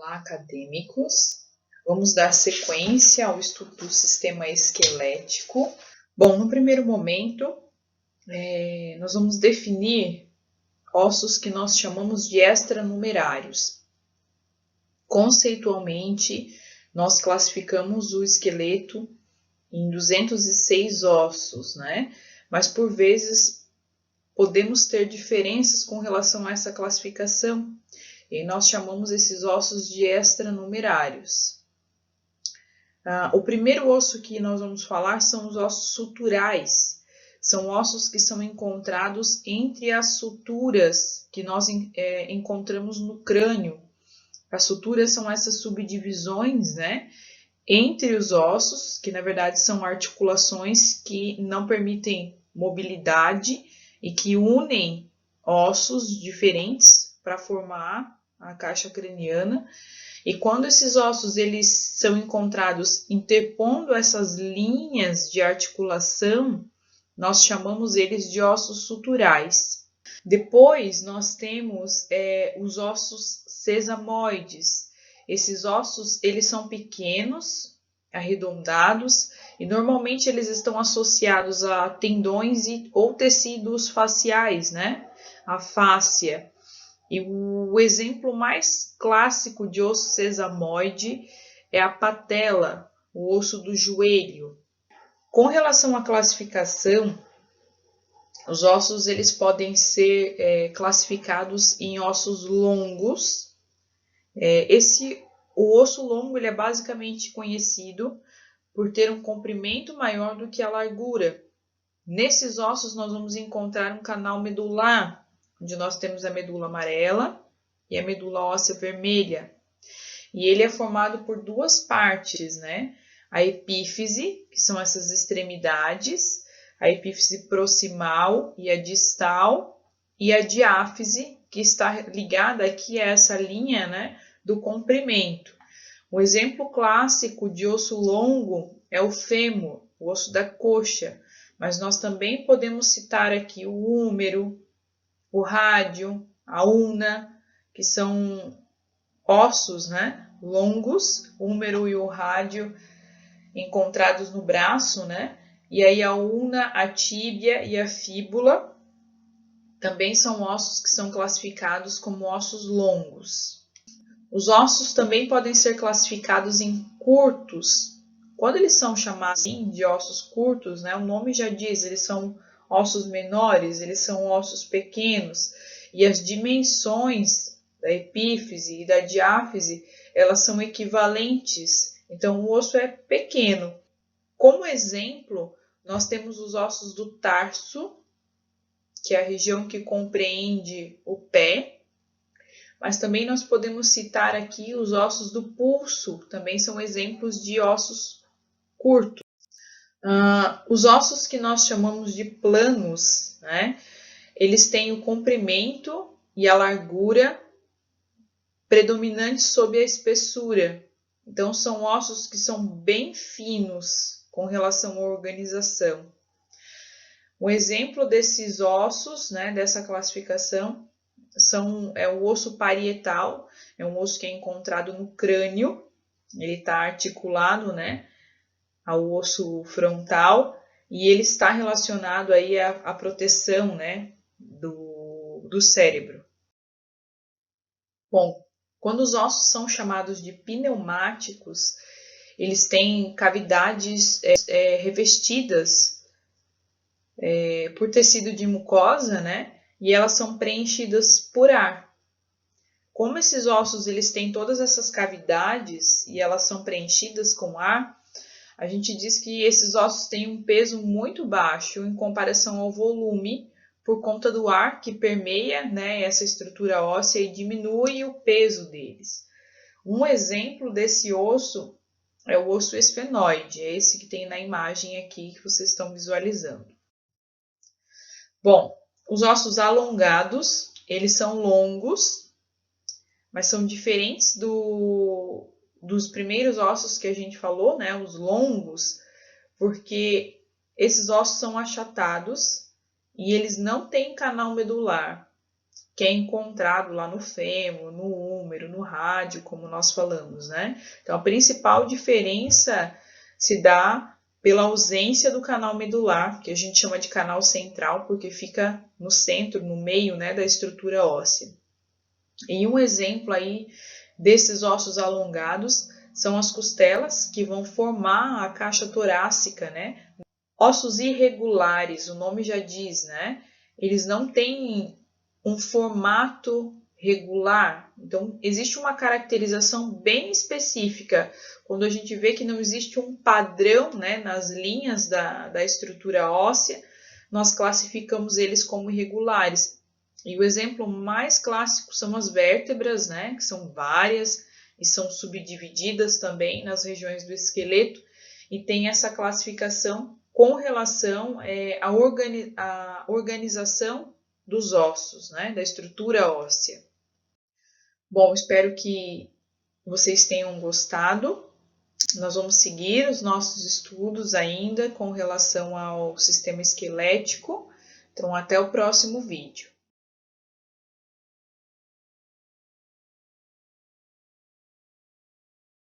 Olá, acadêmicos. Vamos dar sequência ao estudo do sistema esquelético. Bom, no primeiro momento, nós vamos definir ossos que nós chamamos de extranumerários. Conceitualmente, nós classificamos o esqueleto em 206 ossos, né? Mas por vezes podemos ter diferenças com relação a essa classificação. E nós chamamos esses ossos de extranumerários. O primeiro osso que nós vamos falar são os ossos suturais. São ossos que são encontrados entre as suturas que nós encontramos no crânio. As suturas são essas subdivisões, né, entre os ossos, que na verdade são articulações que não permitem mobilidade e que unem ossos diferentes para formar a caixa craniana. E quando esses ossos eles são encontrados interpondo essas linhas de articulação, nós chamamos eles de ossos suturais. Depois nós temos os ossos sesamoides. Esses ossos eles são pequenos, arredondados, e normalmente eles estão associados a tendões ou tecidos faciais, né? A fáscia. E o exemplo mais clássico de osso sesamoide é a patela, o osso do joelho. Com relação à classificação, os ossos eles podem ser classificados em ossos longos. O osso longo ele é basicamente conhecido por ter um comprimento maior do que a largura. Nesses ossos nós vamos encontrar um canal medular, onde nós temos a medula amarela e a medula óssea vermelha. E ele é formado por duas partes, né? A epífise, que são essas extremidades, a epífise proximal e a distal, e a diáfise, que está ligada aqui a essa linha, né, do comprimento. Um exemplo clássico de osso longo é o fêmur, o osso da coxa, mas nós também podemos citar aqui o húmero, o rádio, a ulna, que são ossos, né, longos, o húmero e o rádio encontrados no braço, né? E aí a ulna, a tíbia e a fíbula também são ossos que são classificados como ossos longos. Os ossos também podem ser classificados em curtos. Quando eles são chamados assim, de ossos curtos, né, o nome já diz, eles são ossos menores, eles são ossos pequenos, e as dimensões da epífise e da diáfise, elas são equivalentes, então o osso é pequeno. Como exemplo, nós temos os ossos do tarso, que é a região que compreende o pé, mas também nós podemos citar aqui os ossos do pulso, também são exemplos de ossos curtos. Os ossos que nós chamamos de planos, né? Eles têm o comprimento e a largura predominantes sobre a espessura. Então, são ossos que são bem finos com relação à organização. Um exemplo desses ossos, né, dessa classificação, é o osso parietal, é um osso que é encontrado no crânio, ele está articulado, né, ao osso frontal, e ele está relacionado aí à proteção, né, do cérebro. Bom, quando os ossos são chamados de pneumáticos, eles têm cavidades revestidas por tecido de mucosa, né, e elas são preenchidas por ar. Como esses ossos eles têm todas essas cavidades e elas são preenchidas com ar, a gente diz que esses ossos têm um peso muito baixo em comparação ao volume, por conta do ar que permeia, né, essa estrutura óssea e diminui o peso deles. Um exemplo desse osso é o osso esfenoide, é esse que tem na imagem aqui que vocês estão visualizando. Bom, os ossos alongados, eles são longos, mas são diferentes dos primeiros ossos que a gente falou, né, os longos, porque esses ossos são achatados e eles não têm canal medular. que é encontrado lá no fêmur, no úmero, no rádio, como nós falamos, né? Então, a principal diferença se dá pela ausência do canal medular, que a gente chama de canal central, porque fica no centro, no meio, né, da estrutura óssea. E um exemplo aí desses ossos alongados são as costelas, que vão formar a caixa torácica, né? Ossos irregulares, o nome já diz, né? Eles não têm um formato regular. Então, existe uma caracterização bem específica quando a gente vê que não existe um padrão, né, nas linhas da estrutura óssea, nós classificamos eles como irregulares. E o exemplo mais clássico são as vértebras, né, que são várias e são subdivididas também nas regiões do esqueleto, e tem essa classificação com relação à organização dos ossos, né, da estrutura óssea. Bom, espero que vocês tenham gostado. Nós vamos seguir os nossos estudos ainda com relação ao sistema esquelético. Então, até o próximo vídeo.